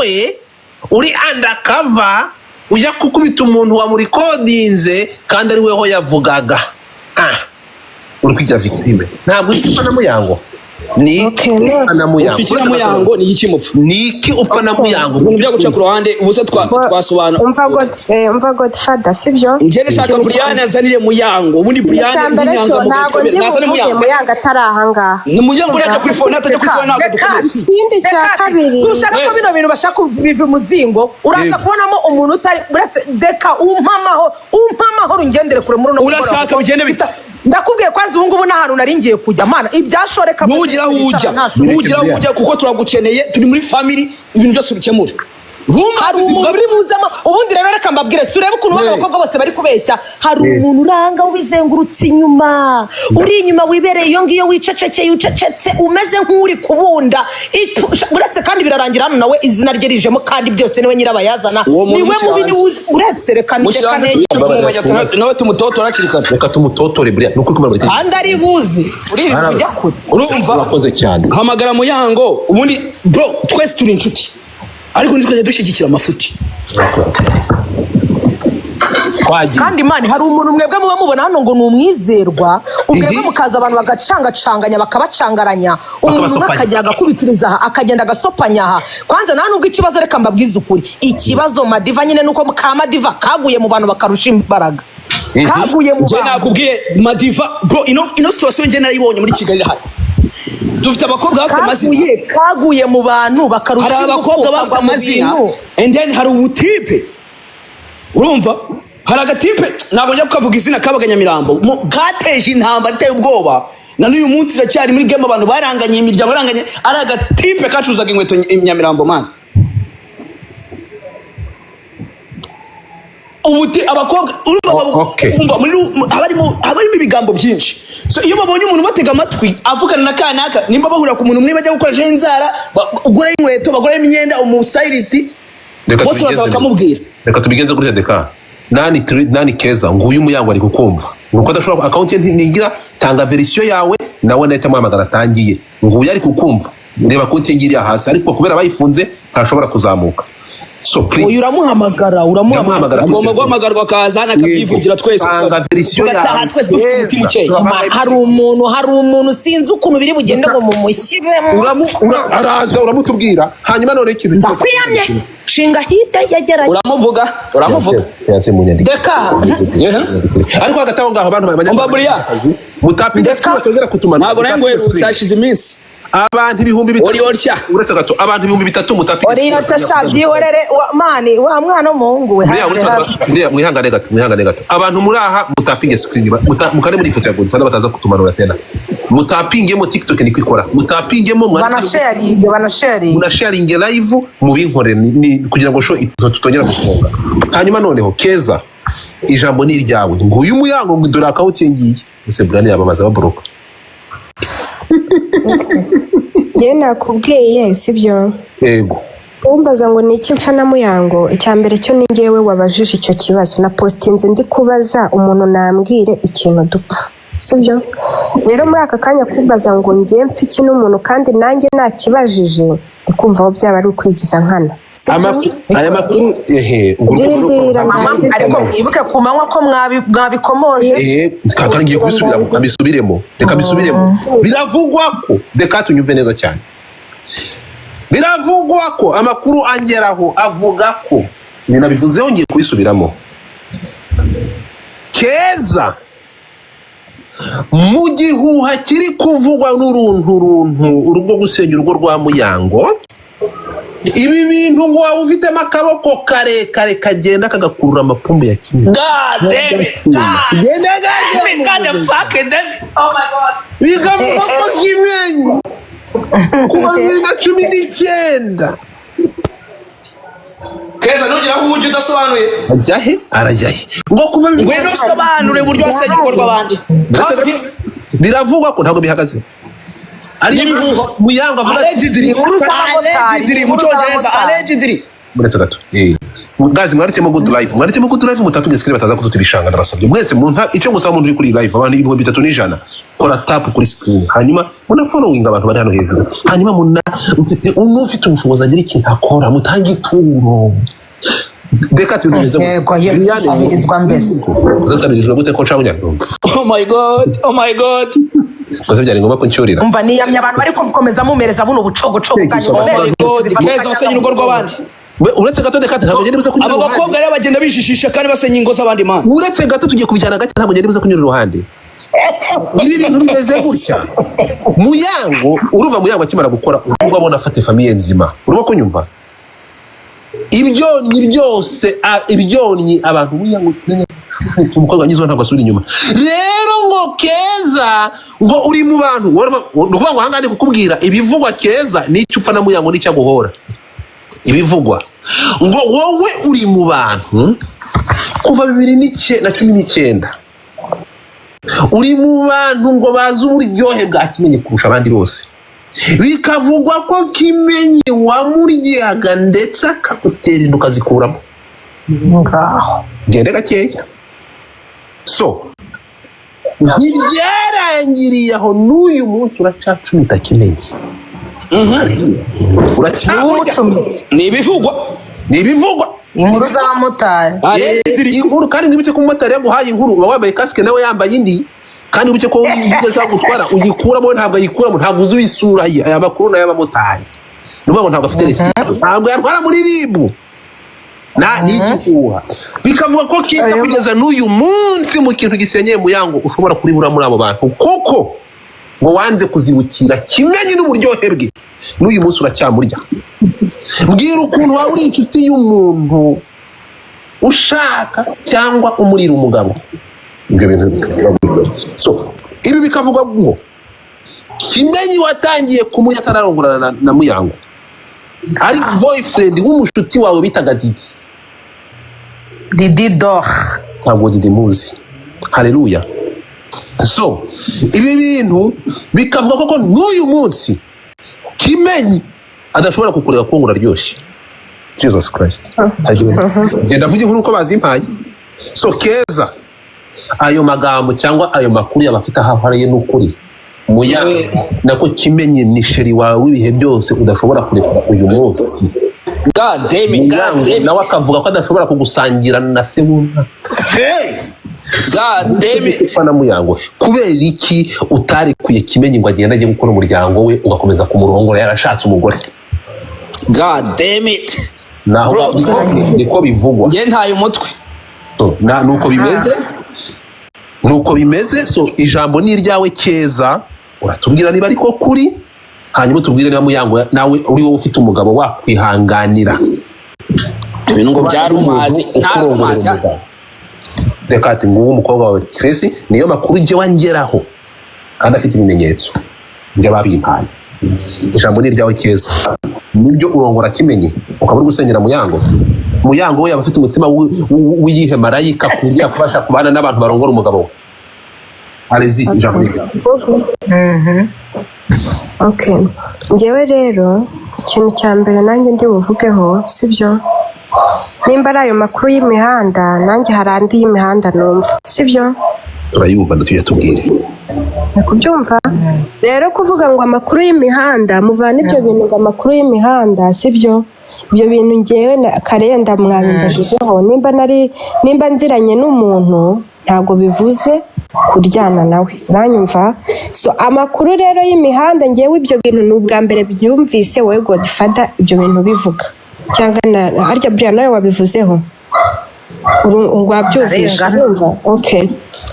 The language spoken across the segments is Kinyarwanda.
wowe uri undercover ujya kukubita umuntu wa muri kodinze kandi ari weho yavugaga uri kwigira victime ntabwo upfa na Muyango ni na Muyango upfa Muyango ni iki mupfu niki upfa na Muyango byo guca ku ruhande ubuse twasobanura umva Godfather sibyo nje nshaka Brian anzanire Muyango ubundi Brian ntabwo ndi Muyango atarahanga ni Muyango urajya kuri phone atajya kuri phone ntabwo ikindi cya kabiri ushaka ko bino bintu bashaka biva muzingo uraza kubonamo umuntu utari uretse deka umpamaho rungendere kure muri no urashaka ugende bita ndakubwiye kwanza ubu ngubu n'ahantu naringiye kujya mana ibyashoreka nugira ujya kuko turagukeneye turi muri family ibintu byose ubikemura hari umuntu uri buzemo ubundi rero reka mbabwire surebe ukuntu abakobwa bose bari kubeshya hari umuntu uranga ubizengurutse inyuma uri inyuma wibereye iyo ngiyo wicecekeye ucecetse umeze nk'uri kubunda uretse kandi birarangira hano nawe izina rye rijemo kandi byose niwe nyirabayazana niwe mubi uretse reka nawe tumutotora kirikana reka tumutotore buriya nuko kumara kandi ari buzi uri kujya kure urumva bakoze cyane hamagara Muyango ubundi bro twese turi inshuti ariko nitwe dushyigikira amafuti kandi mani hari umuntu mwebwe muba mubona hano ngo ni umwizerwa ubwebwe mukaza abantu bagacangacanganya bakabacangaranya umuntu akajya agakubitiriza aha akagenda agasopanya aha kwanza nta nubwo ikibazo reka mbabwize ukuri ikibazo Madiva nyine nuko ka Madiva kaguye mu bantu bakarusha imbaraga kaguye mu bantu nakubwiye Madiva bro ino situation nge narayibonye muri Kigali hano dufite abakobwa bafite amazina kaguye mu bantu bakarusha hari abakobwa bafite amazina and then hari ubutipe urumva hari agatipe ntabwo njya kukavuga izina kabaga Nyamirambo gateje intambara iteye ubwoba na n'uyu munsi iracyari muri game abantu baranganye imiryango baranganye ari agatipe kacuzaga inkweto Nyamirambo man ubuti abakobwa urumva abarimo ibigambo byinshi so iyo babonye umuntu batega amatwi avugana na kanaka nimba bahurira ku muntu umwe bajya gukoresha inzara ugura inkweto bagura imyenda umu stylist bose bakamubwira reka tubigenze kuri Deka nani Keza nguyu Muyango ari kukumva nuko adashobora account ye ntigira tanga version yawe nawe nahita muhamagara atangiye nguyu ari kukumva ndeba ko ntingiriya hasi ariko kubera bayifunze ntashobora kuzamuka so please uyu uramuhamagara agomba guhamagarwa akazana akabyivugira twese tugataha twese dufite umutima ukeye hari umuntu sinzi ukuntu biri bugende ngo mumushyiremo araza uramutubwira hanyuma none ikintu ndakwiyamye shinga hirya yageraye uramuvuga yatse mu nyandiko Deka ariko hagataho ngaho abantu bamenya mutapinga twongera kutumana ntabwo nango uzashize iminsi abantu ibihumbi uretse gato abantu ibihumbi 3 mutapinga oriyotya shabyihorere mani wa mwana w'umuhungu we mwihangane gato abantu muri aha mutapinge screen mukare muri ifoto ya Godfather bataza kutumanura tena mutapinge mu TikTok ni kwikora mutapinge mu bana sharing live mu binkore kugira ngo show tutongera gufunga hanyuma noneho Keza ijambo ni iryawe nguyu Muyango ngidora account ngiye ese Brian yabamaza babroka nakubwiye sibyo yego umbaza ngo niki mpfa na Muyango icyambere cyo ni ngewe wabajije icyo kibazo na postinze ndi kubaza umuntu nambwire ikintu dupfa sibyo rero muri aka kanya kubaza ngo ngiye mpfa iki n'umuntu kandi nanjye nakibajije ukumva aho byaba ari ukwigiza nkana aya makuru ariko mwibuke ku manywa ko mwabikomoje kakara ngiye kubisubiramo reka bisubiremo biravugwa ko Deka tunyumve neza cyane biravugwa ko amakuru angeraho avuga ko ni nabivuzeho ngiye kubisubiramo Keza mu gihuha kiri kuvugwa n'uruntu urwo gusenya urugo rwa Muyango ibi bintu ngo waba ufitemo akaboko karekare kagenda kagakurura amapumbu ya kimwe bikavuga ko Kimenyi kuva 2019 Keza nugira aho uje udasobanuye arajyahe ngo kuva ngwino sobanure buryo wasenya urugo rw'abandi biravugwa ko ntabwo bihagaze ari Muyango avuga allegedly mu Cyongereza allegedly muretse gato gazi mwaritemo good life mutapinze screen bataza kutubishanga nabasabye mwese icyo ngusaba umuntu uri kuri live abantu 3100 kora tap kuri screen hanyuma muna following abantu bari hano hejuru hanyuma muna ufite ubushobozi agira ikintu akora mutange ituro deka tubigeze yego yabirizwa mbese zatabirizwa gute ko nshaka oh my god koze byari ngomba kuncyurira umva niyamye abantu bari gukomeza mumereza buno bucogocogo keza wasenya urugo rw'abandi uretse gato deka ntabwo ngende buze kunyura abo bakobwa rero bagenda bishishisha kandi basenya ingo z'abandi man uretse gato tugiye kubijyana gake ntabwo ngende buze kunyura iruhande ibi bintu bimeze gutya Muyango uruva Muyango akimara gukora ubwo abona afate famille nzima urimo kunyumva ibyonyi byose ibyonyi abantu Muyango umukobwa nyizo ntabwo asubira inyuma rero ngo Keza ngo uri mu bantu nuvuga ngo hangane kukubwira ibivugwa Keza n'icyo upfa na Muyango n'icyo aguhora ibivugwa ngo wowe uri mu bantu kuva 2019 uri mu bantu ngo bazi uburyohe bwa Kimenyi kurusha abandi bose bikavugwa ko Kimenyi wamuryaga ndetse akagutera induka zikuramo ngaho gende gakeya so ntibyarangiriye aho n'uyu munsi uracacumita Kimenyi ni ibivugwa inkuru z'abamotari inkuru kandi mwibuke ko umumotari yaguhaye inkuru uba wambaye kasike nawe yambaye indi kandi wibuke ko ugeze gutwara uyikuramo ntabwo ayikuramo ntabwo uzi isura ye aya makuru n'ay'abamotari nuvuga ngo ntabwo afite resi ntabwo yarwara muri ribu n'igikuha bikavuga ko Keza kugeza n'uyu munsi mu kintu gisenyeye Muyango ushobora kuribura muri abo bantu kuko ngo wanze kuzibukira Kimenyi n'uburyohe bwe n'uyu munsi uracyamurya mbwira ukuntu waba uri inshuti y'umuntu ushaka cyangwa umurira umugabo ibyo bintu so ibi bikavuga ngo Kimenyi watangiye kumurya atararongorana na Muyango ari boyfriend w'umushuti wawe bitaga Didi Dor ntabwo Didi muzi haleluya so ibi bintu bikavuga ko n'uyu munsi Kimenyi adashobora kukureba ko ngo uraryoshye Jesus Christ genda vuga inkuru uko bazimpaye so Keza ayo magambo cyangwa ayo makuru y'abafite ahahariye n'ukuri Muyango nako Kimenyi ni sheri wawe w'ibihe byose udashobora kurekura uyu munsi God damn it nawe akavuga ko adashobora kugusangira na se w'umwana God damn it na Muyango kubera iki utarekuye Kimenyi ngo agende ajye gukora umuryango we ugakomeza kumurongora yarashatse umugore God damn it naho niko bivugwa nge ntaye umutwe nuko bimeze so ijambo ni iryawe Keza uratubwira niba ariko kuri hanyuma tubwire na Muyango nawe uri wowe ufite umugabo wakwihanganira ibintu ngo byari umazi ntarumazi dekati ngo umukobwa wawe Tracy niyo makuru je wangeraho kandi afite ibimenyetso nde babimpaye ijambo ni iryawe Keza nibyo urongora Kimenyi ukaba uri gusenyera Muyango we abafite umutima w'iyihe marayika kujya kubasha kubana n'abantu barongora umugabo we arezi ijambo ni okay ngewe rero ikintu cya mbere nanjye ndi buvugeho sibyo nimba ari ayo makuru y'imihanda nanjye hari andi y'imihanda numva sibyo turayumva ndatuye tubwire kubyumva rero kuvuga ngo amakuru y'imihanda muvana ibyo bintu ngo amakuru y'imihanda sibyo ibyo bintu ngewe na karenda mwabimbashijeho nimba nziranye n'umuntu ntabwo bivuze kuryana nawe uranyumva so amakuru rero y'imihanda ngewe ibyo bintu ni ubwa mbere byumvise wowe Godfather ibyo bintu bivuga cyangwa harya Brian nawe wabivuzeho wabyumvisha okay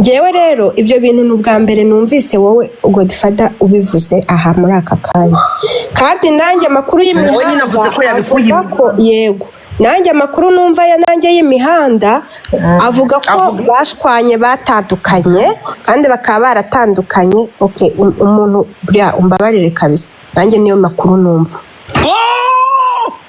ngewe rero ibyo bintu ni ubwa mbere numvise wowe Godfather ubivuze aha muri aka kanya kandi nanjye amakuru y'imihanda yego nanjye amakuru numva nanjye y'imihanda avuga ko bashwanye batandukanye kandi bakaba baratandukanye okay umuntu buriya umbabarire kabisa nanjye niyo makuru numva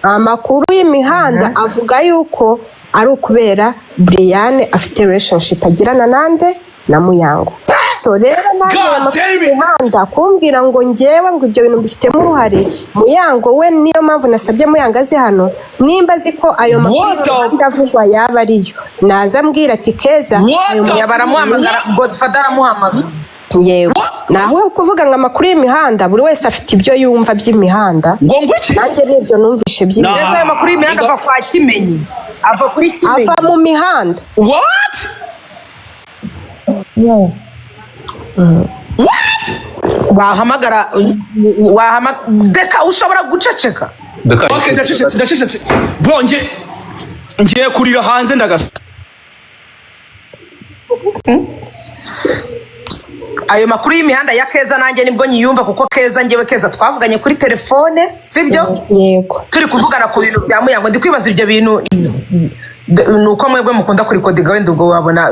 amakuru y'imihanda avuga yuko ari ukubera Brian afite relationship agirana nande na Muyango so rero naje God damn it. imihanda kumbwira ngo njyewe ngo ibyo bintu mbifitemo uruhare Muyango we niyo mpamvu nasabye Muyango azi hano nimba azi ko ayo makuru avugwa yaba ariyo naza mbwira ati Keza baramuhamagara Godfather aramuhamagara yewe naho kuvuga ngo amakuru y'imihanda buri wese afite ibyo yumva by'imihanda ngo iki nanjye nibyo numvishe by'imihanda Neza ayo makuru y'imihanda ava kwa Kimenyi ava kuri Kimenyi ava mu mihanda what wahamagara deka ushobora guceceka okay ndacecetse bro ngiye kurira hanze ndagasa ayo makuru y'imihanda ya Keza nanjye nibwo nyiyumva kuko Keza twavuganye kuri telefone sibyo yego turi kuvugana ku bintu bya Muyango ndi kwibaza ibyo bintu nuko mwebwe mukunda kuri code gahunda ubwo wabona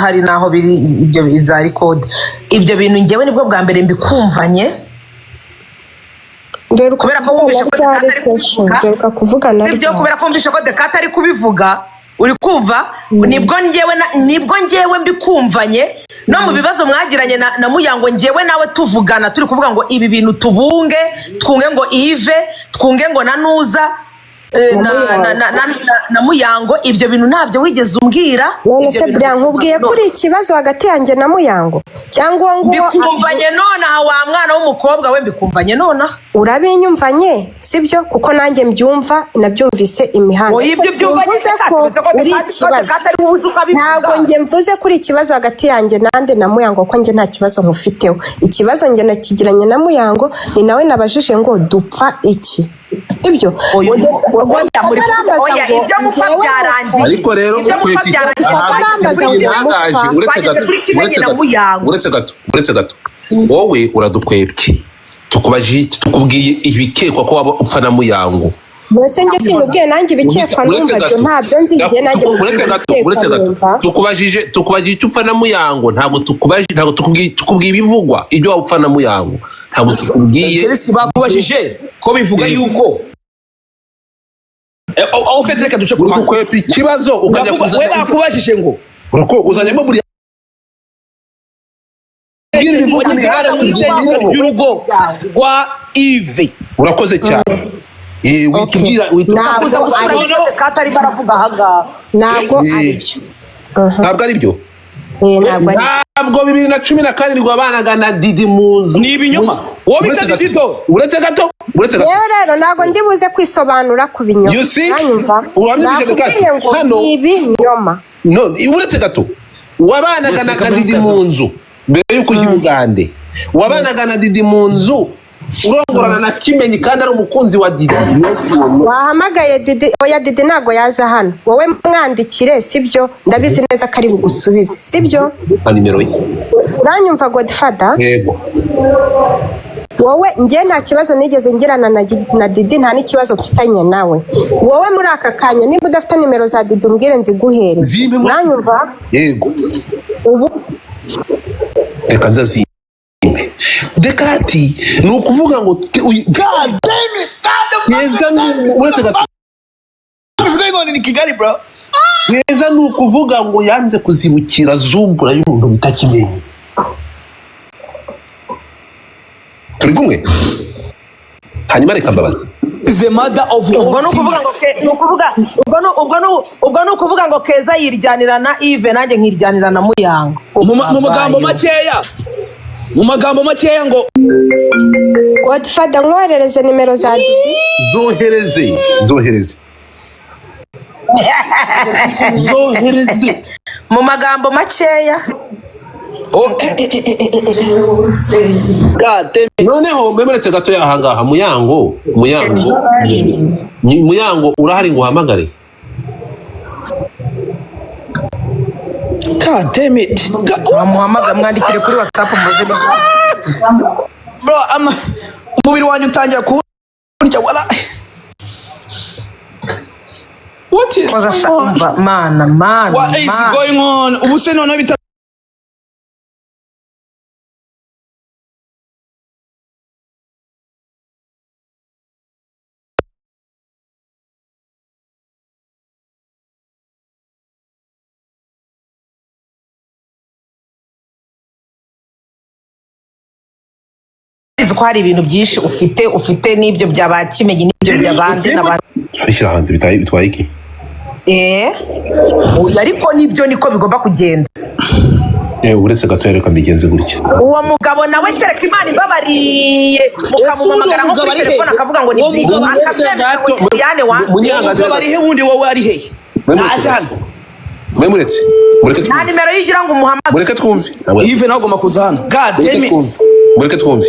hari naho biri ibyo biza record ibyo bintu njyewe nibwo bwa mbere mbikumvanye kubera ko wumvishe ko kuvugana ibyo kubera ko wumvishe ko Dekata ari kubivuga uri kumva nibwo njyewe mbikumvanye no mu bibazo mwagiranye na Muyango njyewe nawe tuvugana turi kuvuga ngo ibi bintu twunge ngo Ive twunge ngo na Nuza na Muyango ibyo bintu ntabyo wigeze umbwira none se bya nkubwiye kuri ikibazo hagati yanjye na Muyango cyangwa ngo bikumvanye none wa mwana w'umukobwa we bikumvanye none urabinyumvanye sibyo kuko nanjye mbyumva nabyumvise imihanda ibyo byumvanye ko uri ikibazo ntabwo njye mvuze kuri ikibazo hagati yanjye nande na Muyango ko njye nta kibazo nkufiteho ikibazo njye nakigiranye na Muyango ni nawe nabajije ngo dupfa iki ibyo ariko rero uretse gato wowe uradukwebye tukubwiye ibikekwa ko waba upfa na Muyango mbese njye sinubwiye nanjye ibikekwa numva byo ntabyo nzi njye nanjye uretse gato tukubajije icyo upfa na Muyango ntabwo tukubwiye ibivugwa ibyo waba upfa na Muyango ntabwo tukubwiye bakubajije ko bivuga yuko aho ufite reka duce kwepa ikibazo ukajya we bakubajije ngo urako uzanyemo buri y'urugo rwa Ive urakoze cyane ntabwo ari byo ntabwo 2012 wabanaga na Didi mu nzu ni ibinyoma wowe bita Didi to uretse gato yewe rero ntabwo ndibuze kwisobanura ku binyoma hano ibinyoma no uretse gato wabanaga na Didi mu nzu mbere yuko ujya Uganda wabanaga na Didi mu nzu urongorana na Kimenyi kandi ari umukunzi wa Didi wahamagaye Didi oya Didi ntago yaza hano wowe mwandikire sibyo ndabizi neza ko ari bugusubize sibyo nimero ye uranyumva Godfather yego wowe njye nta kibazo nigeze ngirana na Didi nta n'ikibazo mfitanye nawe wowe muri aka kanya niba udafite nimero za Didi umbwire nziguhereze uranyumva yego ubu reka nzazi Dekati ni ukuvuga ngo God damn it uretse gato what's going on in Kigali bro neza ni ukuvuga ngo yanze kuzibukira zumbura y'umuntu bitakimenye turi kumwe hanyuma reka mbabazi the mother of ubwo ni ukuvuga ngo Keza yiryanira na Ive nanjye nkiryanira na Muyango mu magambo makeya ngo Godfather nkoherereze nimero za Didi zohereze mu magambo makeya noneho mbemeretse gato yahangaha Muyango urahari ngo uhamagare God damn it muhamagara mwandikire kuri WhatsApp muze bro umubiri wanyu utangira kurya wala what is man what is going on ubuse none uzi ko hari ibintu byinshi ufite n'ibyo byaba Kimenyi n'ibyo by'abandi n'abandi bishyira hanze bitwaye iki ariko nibyo niko bigomba kugenda uretse gato reka mbigenze gutya uwo mugabo nawe kereka Imana ibabariye mukamumamagara nko kuri telefone akavuga ngo ni bigo umugabo ari he wundi wowe ari he naje hano mureke nta nimero yigira ngo umuhamagare mureke twumve Yves nagomba kuza hano god damn it mureke twumve